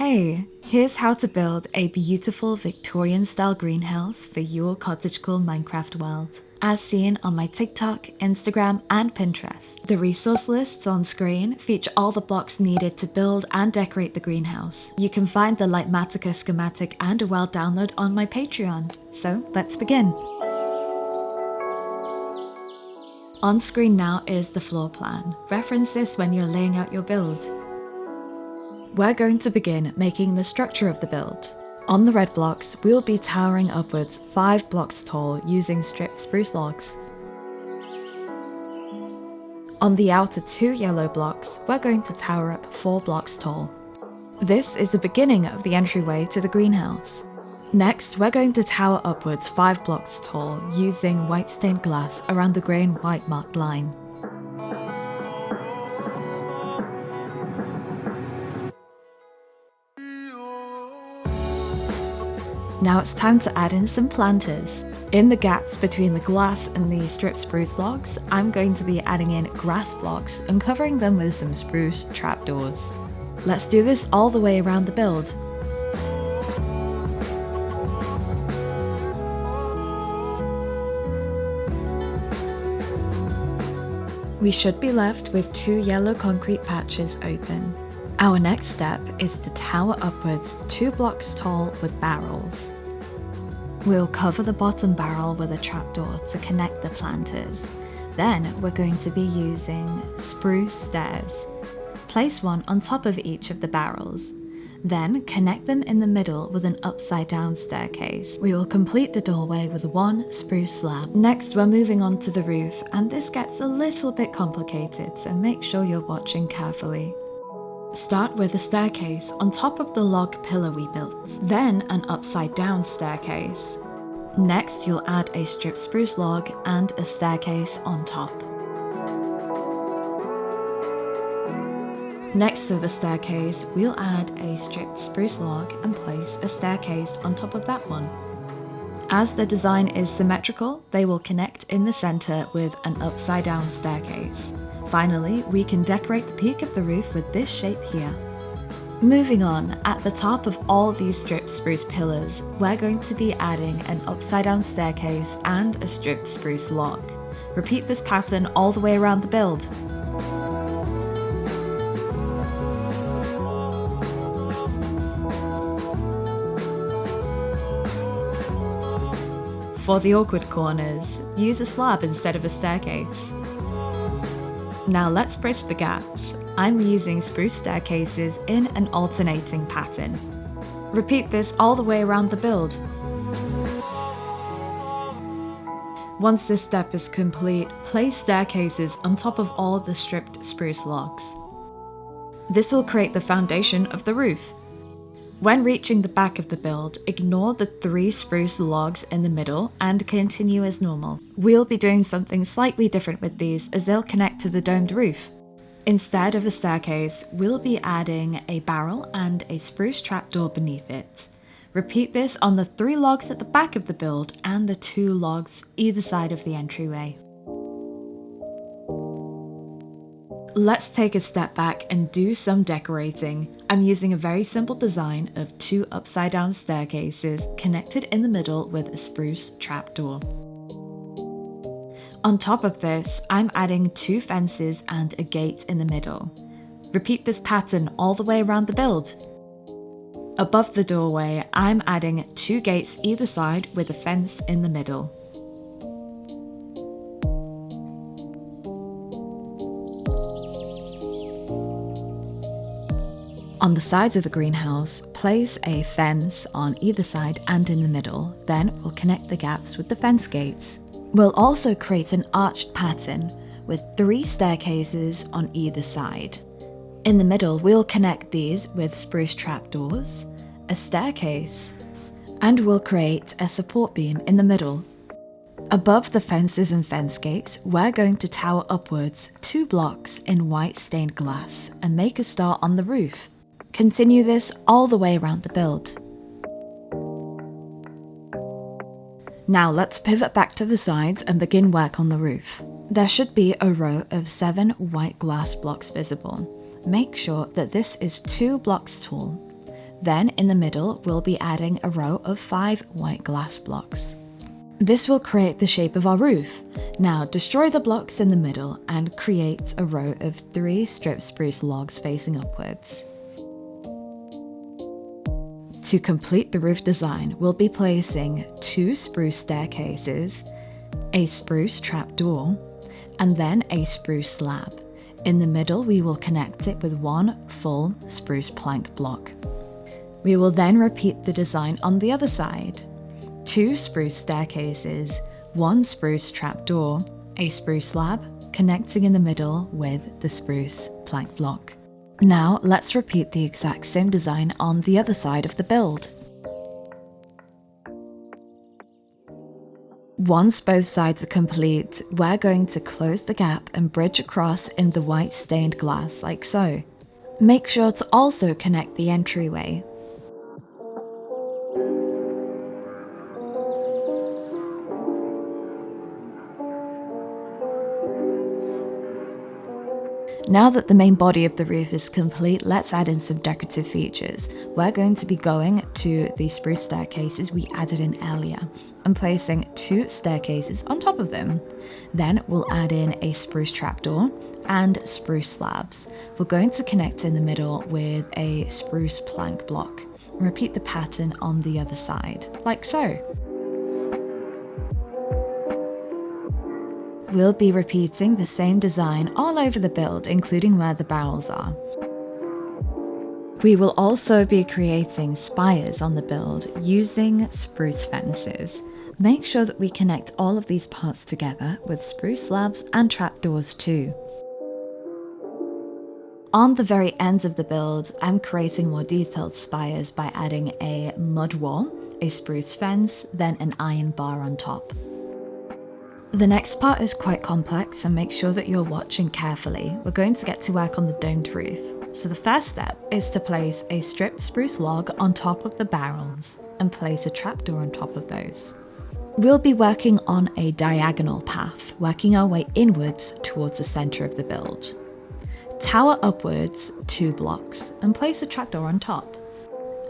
Hey, here's how to build a beautiful Victorian style greenhouse for your cottagecore Minecraft world, as seen on my TikTok, Instagram and Pinterest. The resource lists on screen feature all the blocks needed to build and decorate the greenhouse. You can find the litematica schematic and a world download on my Patreon. So let's begin. On screen now is the floor plan. Reference this when you're laying out your build. We're going to begin making the structure of the build. On the red blocks, we'll be towering upwards 5 blocks tall using stripped spruce logs. On the outer 2 yellow blocks, we're going to tower up 4 blocks tall. This is the beginning of the entryway to the greenhouse. Next, we're going to tower upwards 5 blocks tall using white stained glass around the grey and white marked line. Now it's time to add in some planters. In the gaps between the glass and the stripped spruce logs, I'm going to be adding in grass blocks and covering them with some spruce trapdoors. Let's do this all the way around the build. We should be left with 2 yellow concrete patches open. Our next step is to tower upwards 2 blocks tall with barrels. We'll cover the bottom barrel with a trapdoor to connect the planters. Then we're going to be using spruce stairs. Place one on top of each of the barrels. Then connect them in the middle with an upside down staircase. We will complete the doorway with 1 spruce slab. Next we're moving on to the roof, and this gets a little bit complicated, so make sure you're watching carefully. Start with a staircase on top of the log pillar we built, then an upside down staircase. Next you'll add a stripped spruce log and a staircase on top. Next to the staircase, we'll add a stripped spruce log and place a staircase on top of that one. As the design is symmetrical, they will connect in the center with an upside down staircase. Finally, we can decorate the peak of the roof with this shape here. Moving on, at the top of all these stripped spruce pillars, we're going to be adding an upside down staircase and a stripped spruce log. Repeat this pattern all the way around the build. For the awkward corners, use a slab instead of a staircase. Now let's bridge the gaps. I'm using spruce staircases in an alternating pattern. Repeat this all the way around the build. Once this step is complete, place staircases on top of all the stripped spruce logs. This will create the foundation of the roof. When reaching the back of the build, ignore the 3 spruce logs in the middle and continue as normal. We'll be doing something slightly different with these as they'll connect to the domed roof. Instead of a staircase, we'll be adding a barrel and a spruce trapdoor beneath it. Repeat this on the 3 logs at the back of the build and the 2 logs either side of the entryway. Let's take a step back and do some decorating. I'm using a very simple design of 2 upside down staircases connected in the middle with a spruce trapdoor. On top of this, I'm adding 2 fences and a gate in the middle. Repeat this pattern all the way around the build. Above the doorway, I'm adding 2 gates either side with a fence in the middle. On the sides of the greenhouse, place a fence on either side and in the middle, then we'll connect the gaps with the fence gates. We'll also create an arched pattern with 3 staircases on either side. In the middle, we'll connect these with spruce trapdoors, a staircase, and we'll create a support beam in the middle. Above the fences and fence gates, we're going to tower upwards 2 blocks in white stained glass and make a star on the roof. Continue this all the way around the build. Now let's pivot back to the sides and begin work on the roof. There should be a row of 7 white glass blocks visible. Make sure that this is 2 blocks tall. Then in the middle, we'll be adding a row of 5 white glass blocks. This will create the shape of our roof. Now destroy the blocks in the middle and create a row of 3 strip spruce logs facing upwards. To complete the roof design, we'll be placing 2 spruce staircases, a spruce trapdoor, and then a spruce slab. In the middle, we will connect it with 1 full spruce plank block. We will then repeat the design on the other side. 2 spruce staircases, 1 spruce trapdoor, a spruce slab, connecting in the middle with the spruce plank block. Now let's repeat the exact same design on the other side of the build. Once both sides are complete, we're going to close the gap and bridge across in the white stained glass like so. Make sure to also connect the entryway. Now that the main body of the roof is complete, let's add in some decorative features. We're going to be going to the spruce staircases we added in earlier and placing 2 staircases on top of them. Then we'll add in a spruce trapdoor and spruce slabs. We're going to connect in the middle with a spruce plank block and repeat the pattern on the other side, like so. We'll be repeating the same design all over the build, including where the barrels are. We will also be creating spires on the build using spruce fences. Make sure that we connect all of these parts together with spruce slabs and trapdoors too. On the very ends of the build, I'm creating more detailed spires by adding a mud wall, a spruce fence, then an iron bar on top. The next part is quite complex, so make sure that you're watching carefully. We're going to get to work on the domed roof. So the first step is to place a stripped spruce log on top of the barrels and place a trapdoor on top of those. We'll be working on a diagonal path, working our way inwards towards the center of the build. Tower upwards 2 blocks and place a trapdoor on top.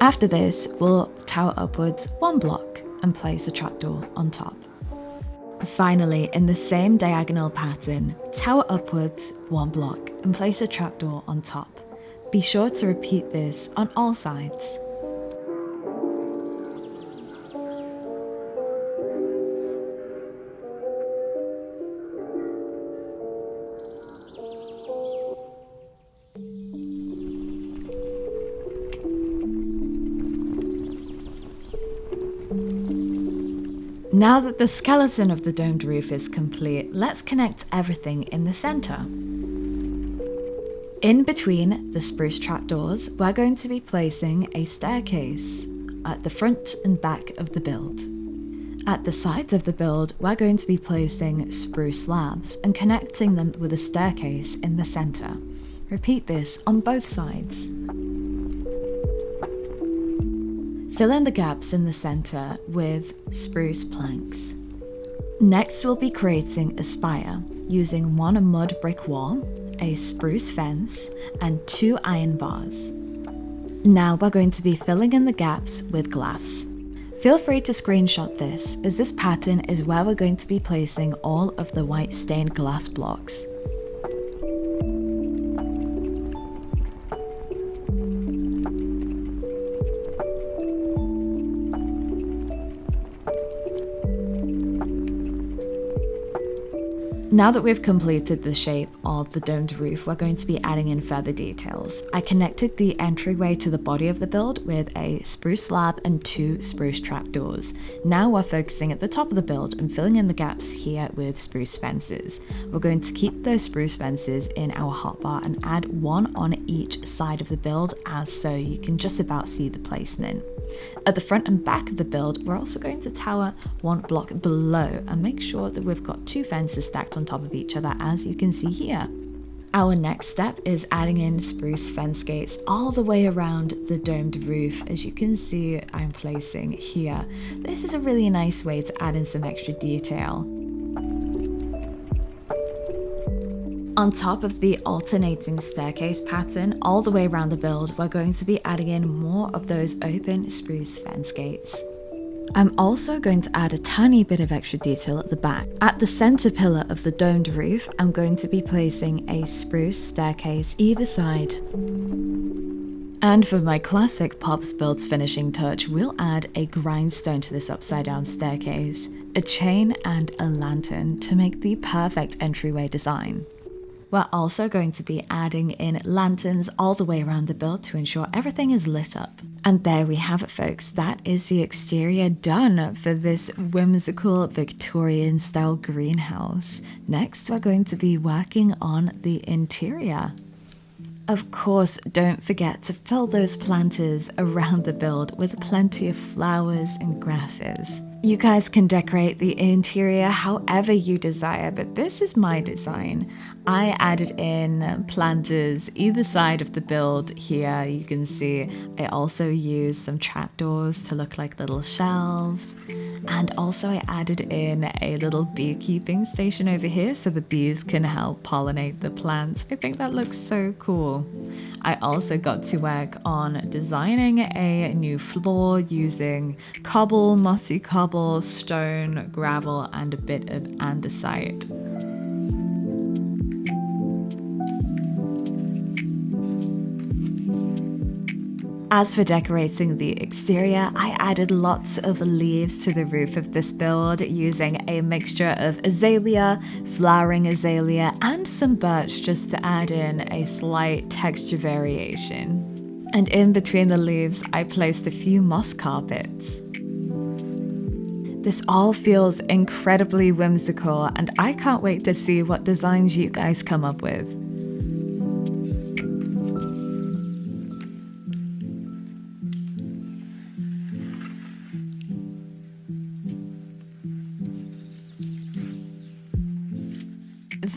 After this, we'll tower upwards 1 block and place a trapdoor on top. Finally, in the same diagonal pattern, tower upwards 1 block and place a trapdoor on top. Be sure to repeat this on all sides. Now that the skeleton of the domed roof is complete, let's connect everything in the center. In between the spruce trapdoors, we're going to be placing a staircase at the front and back of the build. At the sides of the build, we're going to be placing spruce slabs and connecting them with a staircase in the center. Repeat this on both sides. Fill in the gaps in the center with spruce planks. Next, we'll be creating a spire using 1 mud brick wall, a spruce fence, and 2 iron bars. Now we're going to be filling in the gaps with glass. Feel free to screenshot this, as this pattern is where we're going to be placing all of the white stained glass blocks. Now that we've completed the shape of the domed roof, we're going to be adding in further details. I connected the entryway to the body of the build with a spruce slab and 2 spruce trapdoors. Now we're focusing at the top of the build and filling in the gaps here with spruce fences. We're going to keep those spruce fences in our hotbar and add 1 on each side of the build, as so you can just about see the placement. At the front and back of the build, we're also going to tower 1 block below and make sure that we've got 2 fences stacked on top of each other, as you can see here. Our next step is adding in spruce fence gates all the way around the domed roof. As you can see, I'm placing here. This is a really nice way to add in some extra detail. On top of the alternating staircase pattern all the way around the build, we're going to be adding in more of those open spruce fence gates. I'm also going to add a tiny bit of extra detail at the back. At the center pillar of the domed roof, I'm going to be placing a spruce staircase either side. And for my classic PopsBuilds finishing touch, we'll add a grindstone to this upside down staircase, a chain and a lantern to make the perfect entryway design. We're also going to be adding in lanterns all the way around the build to ensure everything is lit up. And there we have it, folks. That is the exterior done for this whimsical Victorian style greenhouse. Next, we're going to be working on the interior. Of course, don't forget to fill those planters around the build with plenty of flowers and grasses. You guys can decorate the interior however you desire, but this is my design. I added in planters either side of the build here. You can see I also used some trapdoors to look like little shelves. And also I added in a little beekeeping station over here so the bees can help pollinate the plants. I think that looks so cool. I also got to work on designing a new floor using cobble, mossy cobble, stone, gravel, and a bit of andesite. As for decorating the exterior, I added lots of leaves to the roof of this build using a mixture of azalea, flowering azalea, and some birch just to add in a slight texture variation. And in between the leaves, I placed a few moss carpets. This all feels incredibly whimsical, and I can't wait to see what designs you guys come up with.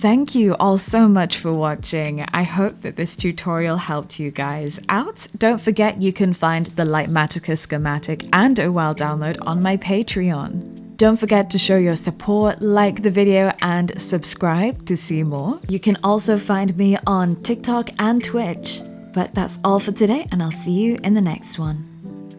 Thank you all so much for watching. I hope that this tutorial helped you guys out. Don't forget you can find the litematica schematic and a WoW download on my Patreon. Don't forget to show your support, like the video, and subscribe to see more. You can also find me on TikTok and Twitch. But that's all for today, and I'll see you in the next one.